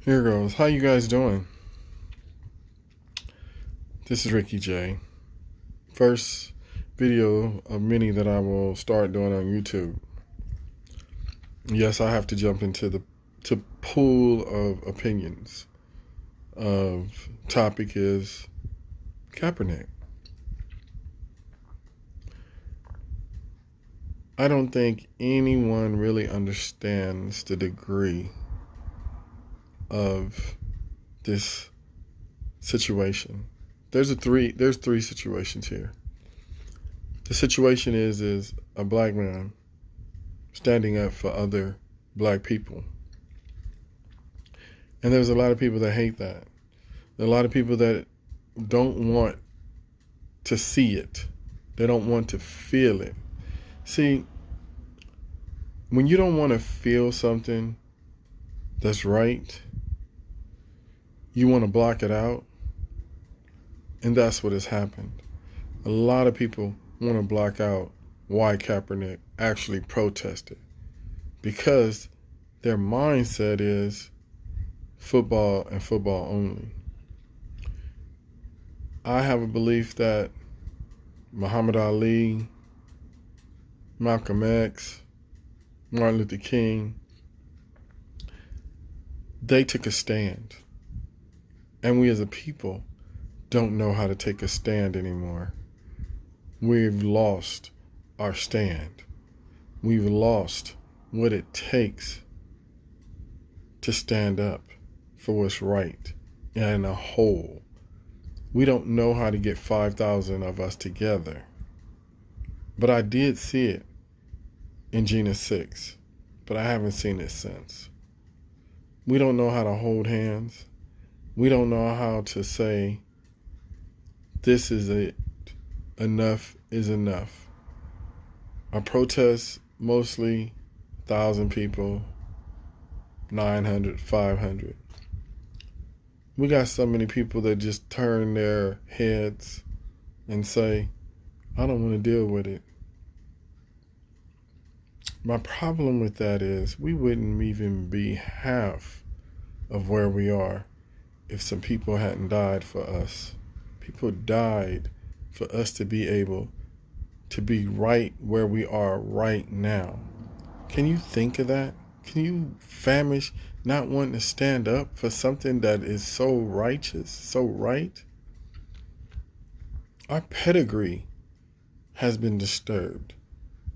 Here goes. How you guys doing? This is Ricky J. First video of many that I will start doing on YouTube. Yes, I have to jump into the pool of opinions. Of topic is Kaepernick. I don't think anyone really understands the degree of this situation. There's three situations here. The situation is a black man standing up for other black people. And there's a lot of people that hate that. There are a lot of people that don't want to see it. They don't want to feel it. See, when you don't want to feel something that's right, you want to block it out. And that's what has happened. A lot of people want to block out why Kaepernick actually protested, because their mindset is football and football only. I have a belief that Muhammad Ali, Malcolm X, Martin Luther King, they took a stand. And we as a people don't know how to take a stand anymore. We've lost our stand. We've lost what it takes to stand up for what's right in a whole. We don't know how to get 5,000 of us together. But I did see it in Jena 6, but I haven't seen it since. We don't know how to hold hands. We don't know how to say, this is it. Enough is enough. Our protests, mostly 1,000 people, 900, 500. We got so many people that just turn their heads and say, I don't want to deal with it. My problem with that is we wouldn't even be half of where we are if some people hadn't died for us. People died for us to be able to be right where we are right now. Can you think of that? Can you famish not wanting to stand up for something that is so righteous, so right? Our pedigree has been disturbed.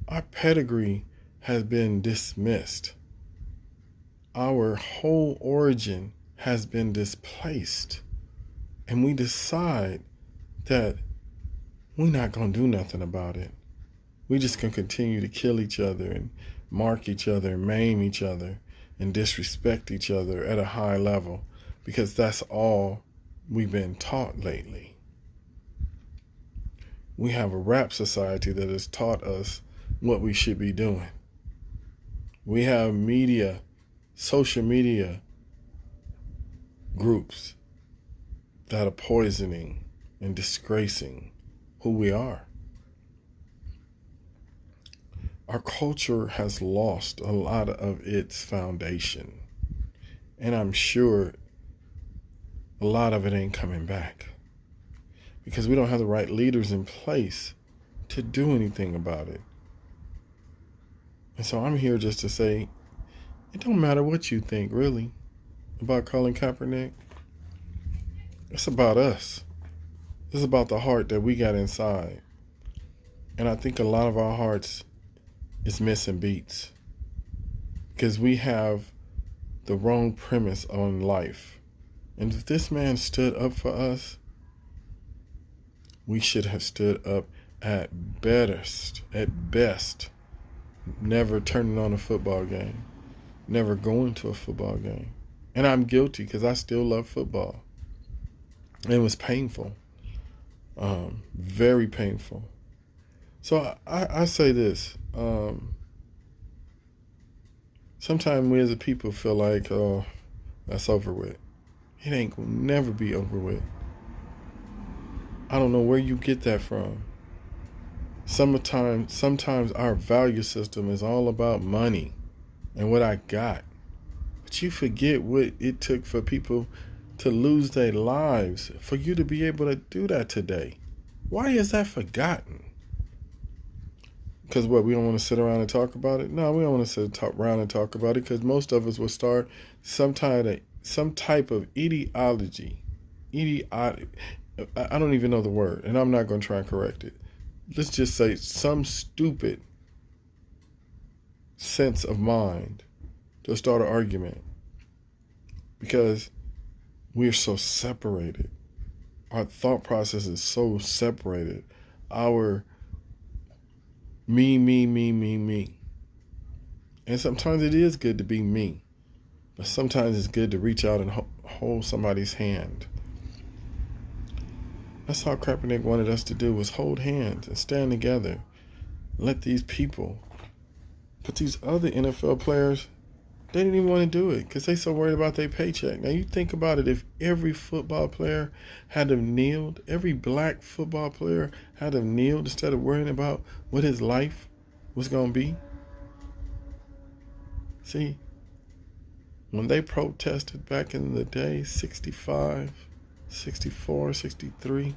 Our pedigree has been dismissed. Our whole origin has been displaced. And we decide that we're not going to do nothing about it. We just going to continue to kill each other and mark each other and maim each other and disrespect each other at a high level, because that's all we've been taught lately. We have a rap society that has taught us what we should be doing. We have media, social media groups that are poisoning and disgracing who we are. Our culture has lost a lot of its foundation, and I'm sure a lot of it ain't coming back because we don't have the right leaders in place to do anything about it. And so I'm here just to say, it don't matter what you think, really, about Colin Kaepernick. It's about us. It's about the heart that we got inside. And I think a lot of our hearts is missing beats because we have the wrong premise on life. And if this man stood up for us, we should have stood up at best, never turning on a football game, never going to a football game. And I'm guilty because I still love football. And it was painful, very painful. So I say this, sometimes we as a people feel like, oh, that's over with. It ain't gonna never be over with. I don't know where you get that from. Sometimes our value system is all about money and what I got. But you forget what it took for people to lose their lives for you to be able to do that today. Why is that forgotten? Because what, we don't want to sit around and talk about it? No, we don't want to sit around and talk about it, because most of us will start some type of ideology. I don't even know the word, and I'm not going to try and correct it. Let's just say some stupid sense of mind to start an argument, because we're so separated. Our thought process is so separated. Our me. And sometimes it is good to be me, but sometimes it's good to reach out and hold somebody's hand. That's all Kaepernick wanted us to do, was hold hands and stand together. Let these people, but these other NFL players, they didn't even want to do it because they so worried about their paycheck. Now you think about it, if every football player had to kneel, every black football player had to kneel instead of worrying about what his life was going to be. See, when they protested back in the day, 65, 64, 63,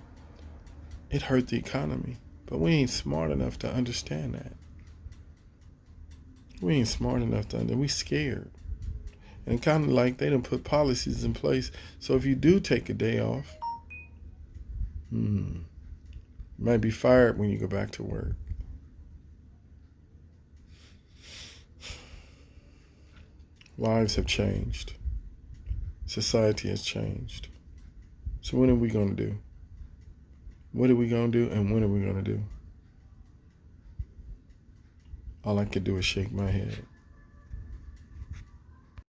it hurt the economy. But we ain't smart enough to understand that. We ain't smart enough to understand. We scared. And kind of like they done put policies in place, so if you do take a day off, you might be fired when you go back to work. Lives have changed. Society has changed. So what are we going to do? What are we going to do, and when are we going to do? All I could do is shake my head.